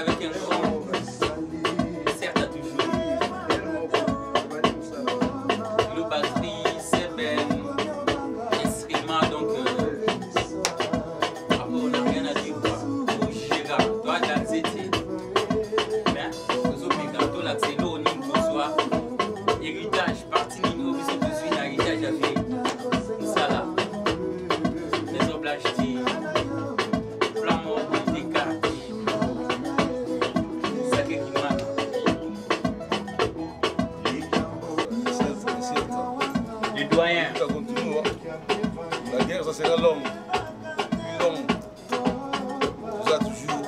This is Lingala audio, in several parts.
avec un grand, certes à toujours. Le batterie, c'est belle, instrument, donc après on n'a rien à dire quoi. Pour gérer, toi danser, mais aux obligations là c'est l'eau, ni pour soi. Héritage, partie numéro 18, héritage avec ça là. Les oblages flamand, déca, sacré qui m'a. Les doyens. Ça continue, hein. La guerre, ça sera longue. Plus longue. Ça toujours.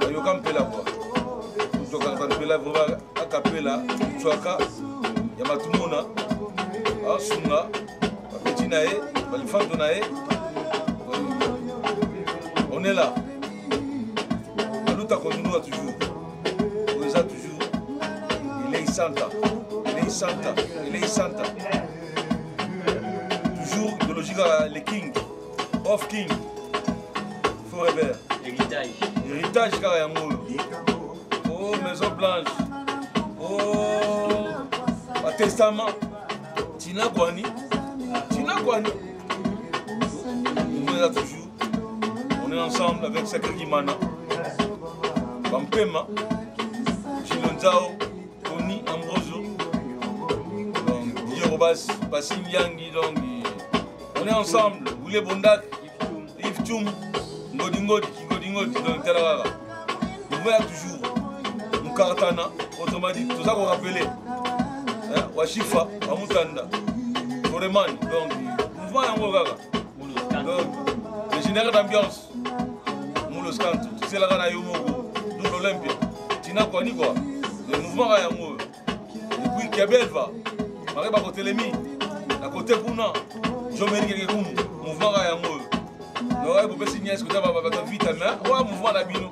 Il y a un peu là, quoi. Il y a un peu là, vraiment, à Capella, Chouaka, Yamatumona, Sunga, Petit Nae, Balifant Nae. On est là. La lutte continue toujours. On est là toujours. Il est Santa. Il est Santa. Il est Santa. Toujours idéologique les kings. Off king. Forever. Héritage. Héritage carrément. Oh, Maison Blanche. Oh, testament. Tina Kwani. Tina Kwani. On est là toujours. On est ensemble avec Sakri Gimana, Bampema, Chilonzao, Tony Ambroso, Yorobas, Bassim Yangi. On est ensemble. Boulé Bondak, Yves Tchoum, Ngodi, donc Talara. On est là toujours. Mkartana, autrement dit, tout ça qu'on rappelait. Washifa, Amutanda, Foreman, donc, mouvement Yangogaga. Le général d'ambiance, Moulos Kantou, c'est la Rana Yomogo, double Olympia, Tina Kwani quoi, le mouvement Rayango, et puis Kiabelva, Mareba Kotelemi, la côté Pouna, Jomeri Kekoum, mouvement Rayango, l'oreille pour signer ce que tu as avec un vite, mais ouais, mouvement Nabino,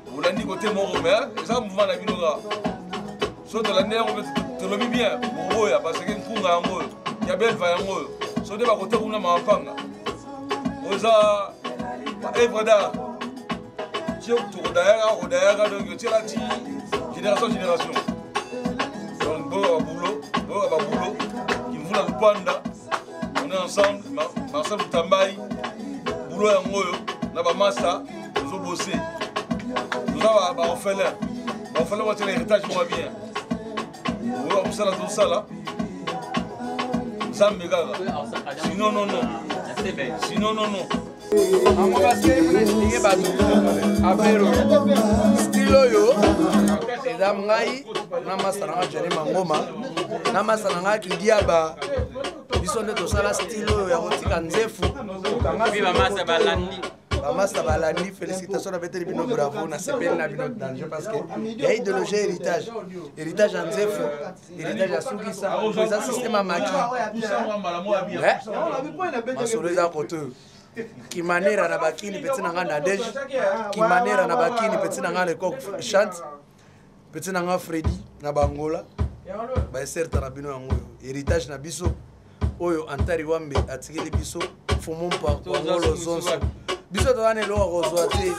vous l'avez dit côté Moromère, et ça, mouvement Nabino, sauf de l'année, on te le mis bien, pour eux, parce qu'il y a un coup Rayango, Kiabelva Yango, sauf de la côté Pouna Mampanga. Oza œuvre d'art. Tu es autour d'ailleurs, donc tu es là, génération. Donc, boulot, qui vous la Panda. On est ensemble, Marcel Tambaye, boulot en Moyo, Naba Massa, nous avons bossé. Nous avons orphelin. Orphelin, on a l'héritage, moi bien. On va ça là, tout ça là. Ça me regarde. Sinon, non. Sinon, non. Stilo yo Edam ngai namasana jani mangoma namasana kidiaba biso nde tosala stilo yo ya kotika nzefu Viva Massa Balandi. Bamasa balandi, félicitations à Bétel Bino Bravo, na CPN na Bino danger parce que il y a idéologie héritage. Héritage en Zefo, héritage à Soukissa, c'est un système à Maki. Masoloza koto. Qui manera na bakini petit nanga Nadej, qui manera na bakini petit nanga le coq chante, petit nanga Freddy na Bangola. Ba certa na Bino yango héritage na biso. Oyo antari wambe atikeli biso fumon par ngolo zonso. Biso tozane lo rozwate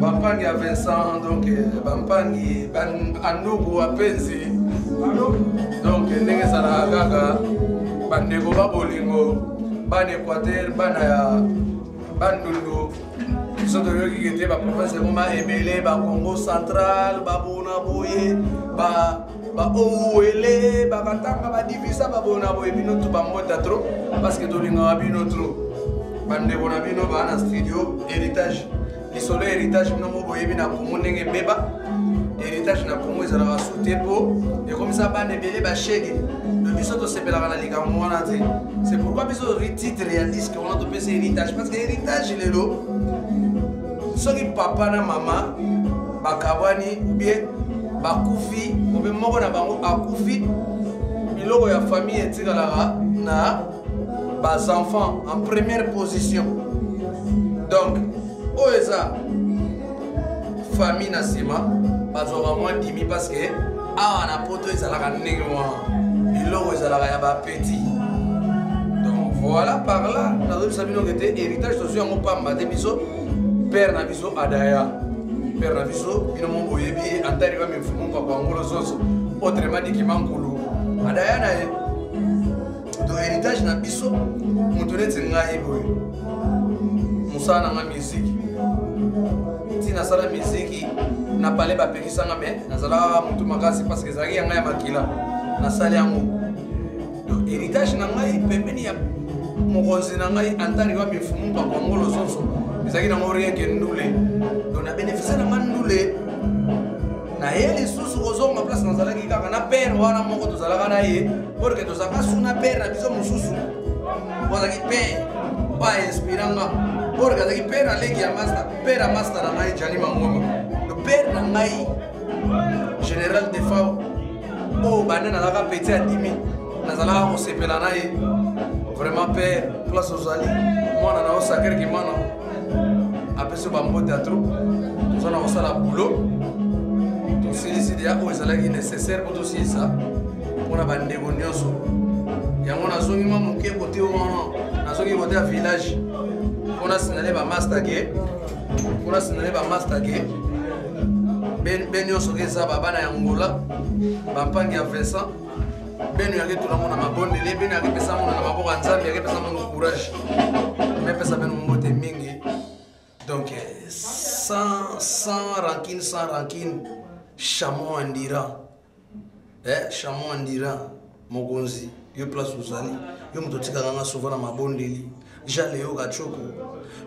bampangi ya Vincent donc bampangi andugu wapenzi donc ndenge sala kaka bandeko babolingo ban Équateur bana ya bandundu biso toyoki kete ba province moma ebele ba Congo central ba bona boye ba ouele ba katanga ba divisa ba bona boye bino to ba mota trop parce que tolinga bino trop bande bona bino ba na studio héritage lisolo héritage bino mo boye bina Congo ndenge beba héritage na Congo ezala ba soutepo et comme ça bande belé ba chege le biso to sepela na liga mo na te c'est pourquoi biso titre réaliste que on a topé héritage parce que héritage lelo soki papa na mama bakabwani ou bien bakufi ou bien moko na bango akufi biloko ya famille etikala na bas enfants en première position donc oeza famille na sima bazora moins dimi parce que awa na poto ezalaka ndenge mwa biloko ezalaka ya bapeti donc voilà par là nazobisa bino kete héritage tozwi yango pamba te biso père na biso adaya père na biso bino mo boyebi antari ba mfumu kwa ngolo zozo autrement dit kimankulu adaya na ye do héritage na biso mutu neti ngai boye musana nga musique tina sala musique na pale ba pekisanga me nazala mutu makasi parce que zaki yanga ya makila na sala yango do héritage na ngai pembeni ya mokonzi na ngai antari ba mfumu kwa ngolo zozo ezaki na rien que ndule do na bénéficier na mandule na ye lisusu kozonga place nazalaki kaka na père wana moko tozalaka na ye porque tozalaka suna père na biso mosusu ozalaki père ba inspiranga porque azalaki père aleki ya master père ya master na ngai Jani Mangoma le père na ngai général de fao o bana nazalaka petit ya 10 000 nazalaka kosepela na ye vraiment père place ozali mwana na osakere kimana apesi bambote ya trop tozana kosala boulot tosilisi dia oyo ezalaki nécessaire po tosilisa mpona bandeko nyonso yango nazongi mwa moke kote wana nazongi kote ya village mpona sinale bamaster ke be nyonso ke eza babana ya ngola bampangi ya Vincent beno yake tunamo na mabondele beno yake pesa mona na maboko ya nzambe yake pesa mona courage mepesa beno mbote mingi donc sans rancune Chamon Andira Chamon Andira mokonzi yo place uzali yo mutotika nga souvent na mabondeli jale yo gachoko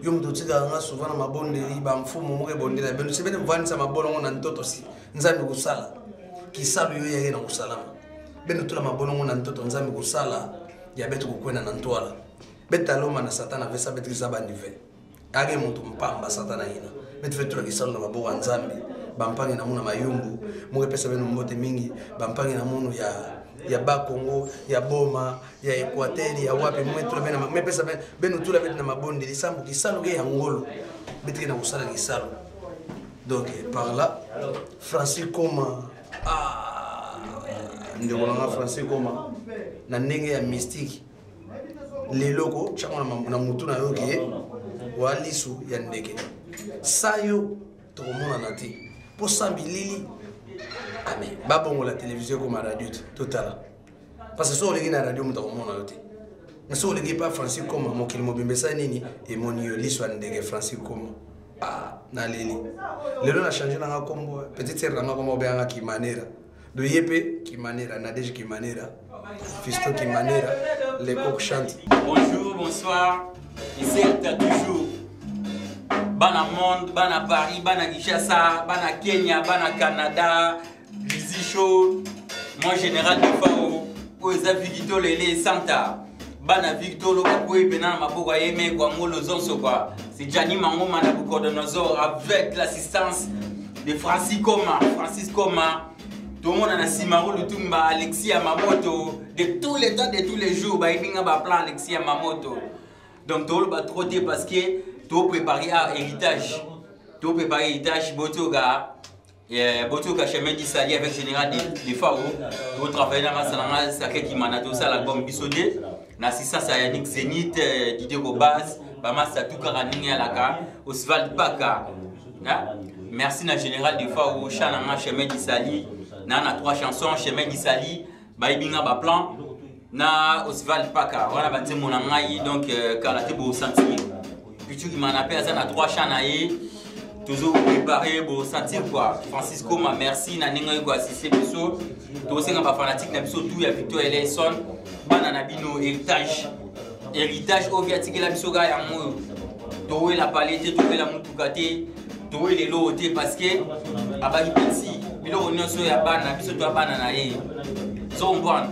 yo mutotika nga souvent na mabondeli ba mfumo moke bondela beno sebene mvanisa mabolongo na ntoto si nzambe kusala kisalu yo yeye na kusalama beno tula mabolongo na ntoto nzambe kusala ya betu kukwena na ntwala betaloma na satana vesa betrisa bandive age muntu mpamba satana ina betu vetula kisalu na maboko nzambe bampangi na muna mayumbu moke pesa beno mbote mingi bampangi na munu ya Bakongo ya Boma ya Equateur ya wapi mwetu bena me pesa beno tula betu na mabondi lisambu kisalu ke ya ngolo betu na kusala kisalu donc par là Francis Koma ndeko na Francis Koma na ndenge ya mystique leloko chama na mutu na yoke walisu ya ndeke sayo tokomona na ti po sambilili amen babongo la télévision comme la radio total parce que so legi na radio mutakomona yote na so legi pa Francis Koma mokili mobembesa nini e moni yo liso ndeke Francis Koma na leli lelo na changer na kombo peut-être ranga kombo beanga Kimanera do yepe Kimanera na deje Kimanera Fisto Kimanera les coq chante. Bonjour, bonsoir. Ici t'as toujours bana monde, bana Paris, bana Kinshasa, bana Kenya, bana Canada, Busy Show, mon général de Fao, Oza Victor Lele Santa, bana Victor Lokapoué, Bena Maboko Yeme, Guamolo Zonsoba, c'est Jani Mangoma Nabucodonosor avec l'assistance de Francis Koma, tout le monde a Simaro Lutumba, Alexis Yamamoto, de tous les temps, de tous les jours, bah il y a un plan Alexis Yamamoto. Donc tout le monde va trotter parce que tout préparé à héritage, Botoga, chemin d'Issali avec général de Fao, tout travailler dans la salanga, ça qui m'a tout ça l'album Bissodé, Nassissa Sayanik Zénith, Didier Gobaz, Bama Satou Karaning Alaka, Oswald Baka. Merci na général de Fao, Chananga chemin d'Issali, na 3 chansons chemin d'Issali, Baibinga Baplan, na Oswald Baka. Voilà bâti mon angaï donc Karate Bo sentir. Puis tu m'en appelles à 3 chanaï. Toujours préparé pour sentir quoi. Francis Koma, merci. Naninga quoi si c'est biso. Tu aussi un fanatique na biso tout ya Victor Eleison. Banana bino héritage. Héritage au viatique la biso ga ya mo. Towe la palette, towe la mutukate, towe les loté parce que abali petit. Bilo onyo so ya bana biso to banana ye. So on voit.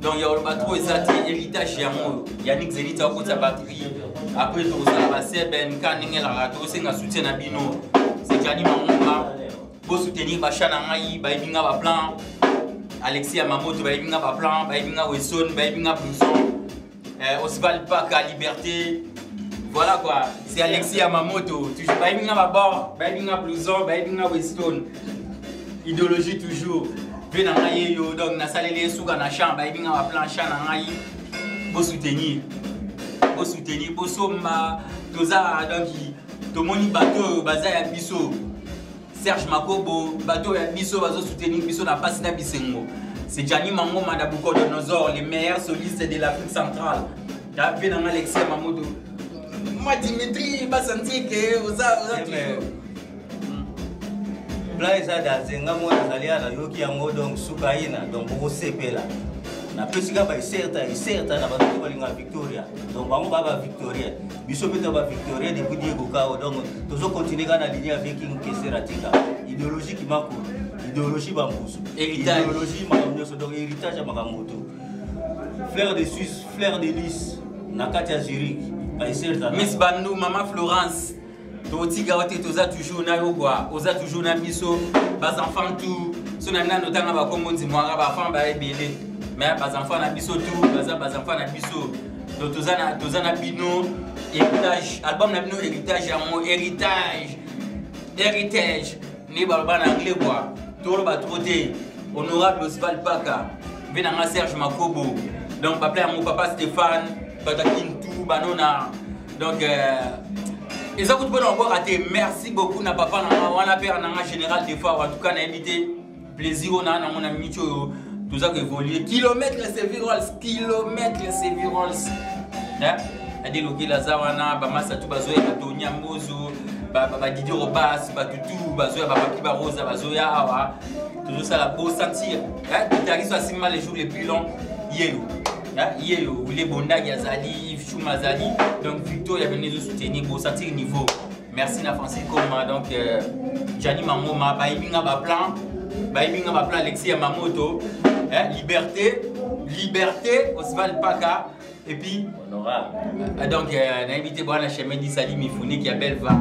Donc il y a le trop exact héritage ya mo. Yannick Zenith a côté batterie. Après tout ça va c'est ben kaninga la radio c'est un soutien na bino. C'est Jani Mangoma, pour soutenir Bachana Ngai, Baibinga Baplan, Alexis Yamamoto, Baibinga Baplan, Baibinga Wesson, Baibinga Blouson, Oswald Baka, Liberté. Voilà quoi, c'est Alexis Yamamoto. Toujours Baibinga Babor, Baibinga Blouson, Baibinga Weston. Idéologie toujours. Venangaye yo, donc Nasalele Souga Nachan, Baibinga Baplan, Chanangaye, pour soutenir. Pour soutenir, pour somma, Toza, donc. Tomoni bateau bazaya biso Serge Makobo, bateau ya biso bazo soutenir biso na passe na bisengo. C'est Gianni Mango Madabucodonosor, les meilleurs solistes de l'Afrique centrale. T'as vu dans Alexis Mamoudou. Moi Dimitri, pas senti que vous avez Blaisa Dazenga moi Zalia na yoki yango donc Sukaina donc pour CP là. Na pesika ba certa na bato balinga Victoria. Donc bango ba Victoria. Biso peut ba Victoria depuis Diego Kao donc toujours continuer na ligne avec King Keseratika. Idéologie qui m'a idéologie bambusu. Idéologie makamnyoso donc héritage makamoto. Fleur de Suisse, fleur de lys na Katia Zurich. Ba certa. Miss Bandou, Maman Florence. Totiga ote toza toujours na yogwa, oza toujours na biso, bas enfants tout, so na mina notanga ba kombo nzimwanga ba enfants ba ebele. Mais bas enfants na biso tout, bas enfants na biso. Donc toza na bino héritage, album na bino héritage ya mo héritage. Ni ba na anglais quoi. Tolo ba troté, honorable Osval Paka, venanga Serge Makobo. Donc ba mon papa Stéphane, Batakintou, Banona. Donc et ça coûte pas encore raté. Merci beaucoup na papa na père na général des fois en tout cas na invité plaisir on a mon ami tout ça que évoluer kilomètres c'est virals hein a déloqué la zawana ba massa tout bazoya batonya mozo ba Didi Robas ba tutu bazoya ba Papi Barosa bazoya awa toujours ça la beau sentir hein guitariste asima les jours les plus longs yelo Yéyo, les Bondag Yazali, Yves Choumazali, donc Victor est venu nous soutenir pour sentir niveau. Merci na Francis Koma, donc Gianni Mamoma, Baïminga Baplan, Alexis Yamamoto, Liberté, Osval Paka, et puis honorable. Donc on a invité Boana Chemedi Salim Mifuni qui appelle va.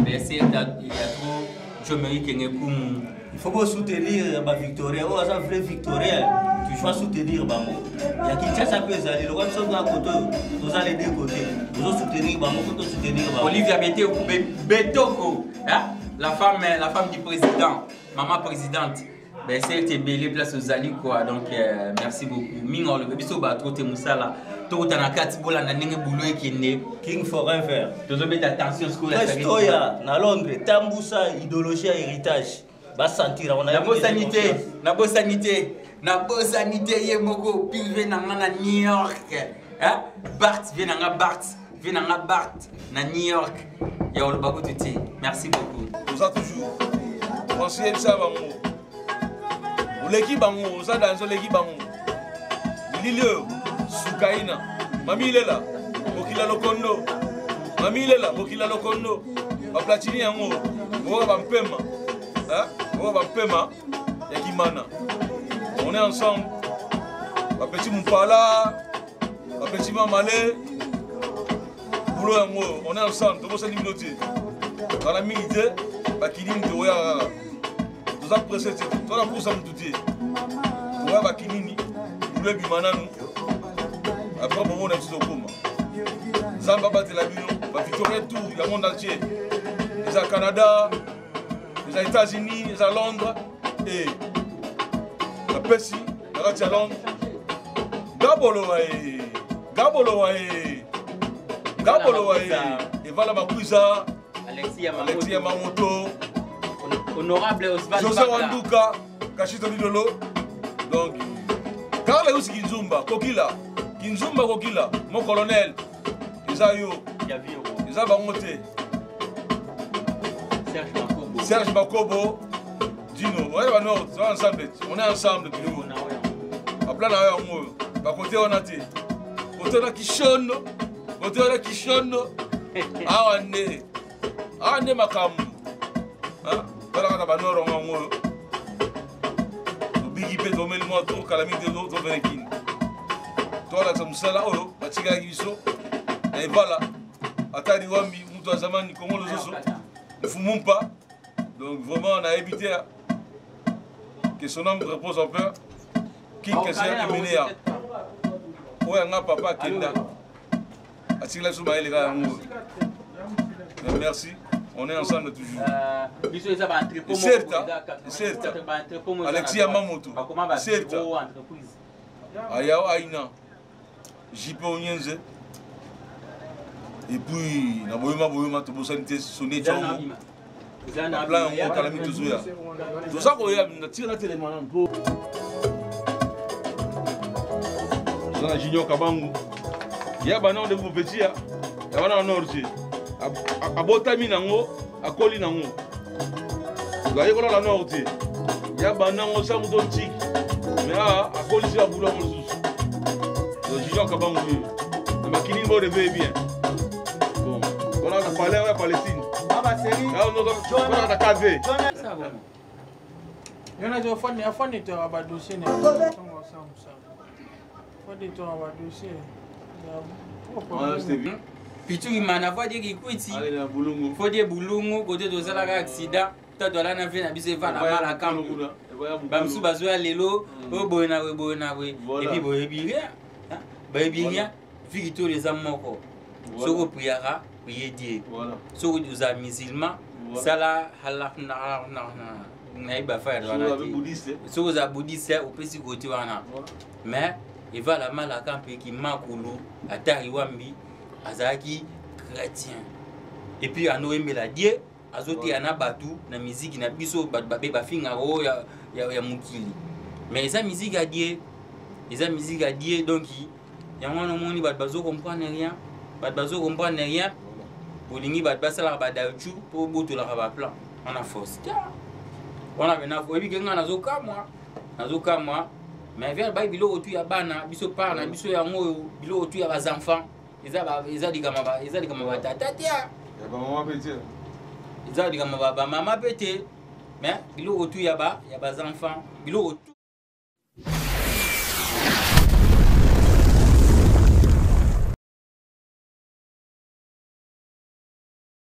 Merci, il y a trop, Jomery Kengekoum. Il faut soutenir ma Victoria, oh ça vrai Victoria. Tu dois soutenir Bamo. Il y a qui tient sa pèse, les lois sont à côté, nous allons les deux côtés. Nous allons soutenir Bamo, nous allons soutenir Bamo. Olivia Betoko, la femme du président, maman présidente. Ben c'est belle place aux alliés quoi. Donc merci beaucoup. Mingo le biso ba trop te musala. To tana kati bola na ndenge boulot ekende. King Forever. Tozo mettre attention ce que la Stoya na Londres, Tambusa idéologie héritage. Va sentir on a la bonne sanité yemoko privé na New York hein Bart na New York ya on ba kotuti merci beaucoup nous a toujours conseiller ça bango l'équipe bango ça dans l'équipe bango Lilio Sukaina mami lela bokila lokondo mami lela bokila lokondo ba platini yango bo ba mpema hein bo ba mpema ya kimana. On est ensemble, ma petite Moupala, ma petite Mamalé, boulot et moi, on est ensemble, tout le monde s'est limité. Dans la milité, ma kinine de Oya, nous avons pressé, tout le monde s'est limité. Oya ma kinine, boulot et Bimananou, après bon, on est tout au coma. Zamba bat la Bino, ma Victoria tout, il y a le monde entier. Les à Canada, les États-Unis, les à Londres, et la Pessi, la Ratialon, Gaboloae, et voilà ma cousa, Alexis Yamamoto, honorable Osval José Wanduka, Kachito Lidolo, donc, Carla aussi Kinzumba, Kokila, mon colonel, Isayo, Isabamote, Serge Makobo, Dino, on est ensemble, à plein à côté on a été, côté on a qui chonne, ah on est macam, hein, voilà on a banor on bigi pe domé le moto, calamité d'autres véhicules. Toi là comme ça là, oh, batika giso, et voilà, atari wambi, mutu azamani comment le zozo, ne fumons pas, donc vraiment on a évité que son homme repose en paix. King Kesser Emenea. Ouais, on a papa Kenda. Merci, on est ensemble toujours. Certes, Alexis Yamamoto. Certes. Ayao Aina. JP Onyenze. Et puis, na boyoma to bosanité sonné Django. plan yango otalami tozoya toza koya natika na telema na mpo toza na junior kabangu ya bana onde vous petit ya wana na orje abotami nango akoli nango gaye kola la norte ya bana ngo sa muto tiki mais akoli si abula mo susu le junior kabangu na makini mo reve bien bon on a parlé à Palestine on a KV ça bon yana jo afani to aba dossier ne fodi to aba dossier Pichu mana fodi ki kwiti fodi bulungu kote to sala ka accident to to la na fe na biso va na mala kamp bamsu bazoya lelo o boyna we et puis boye bien ba bien fiki to les amoko soko priara prier Dieu soko uza musulman sala halaf na iba fa wana soko za bouddhiste opesi kote wana mais il va la mal à camper qui makulu atari wambi azaki chrétien et puis ano embela Dieu azote ana batu na musique na biso babe bafinga o ya mukili mais eza musique à Dieu donc yango no moni bat bazo comprendre rien bolingi bat basala ba dauchu po botola ba plan on a force on a bena fo ebi kenga nazoka moi mais vers ba biloko tu ya bana biso parna biso ya ngoyo biloko tu ya bas enfants eza dikama ba tata tia ya ba maman petit eza dikama ba maman petit mais biloko tu ya bas enfants biloko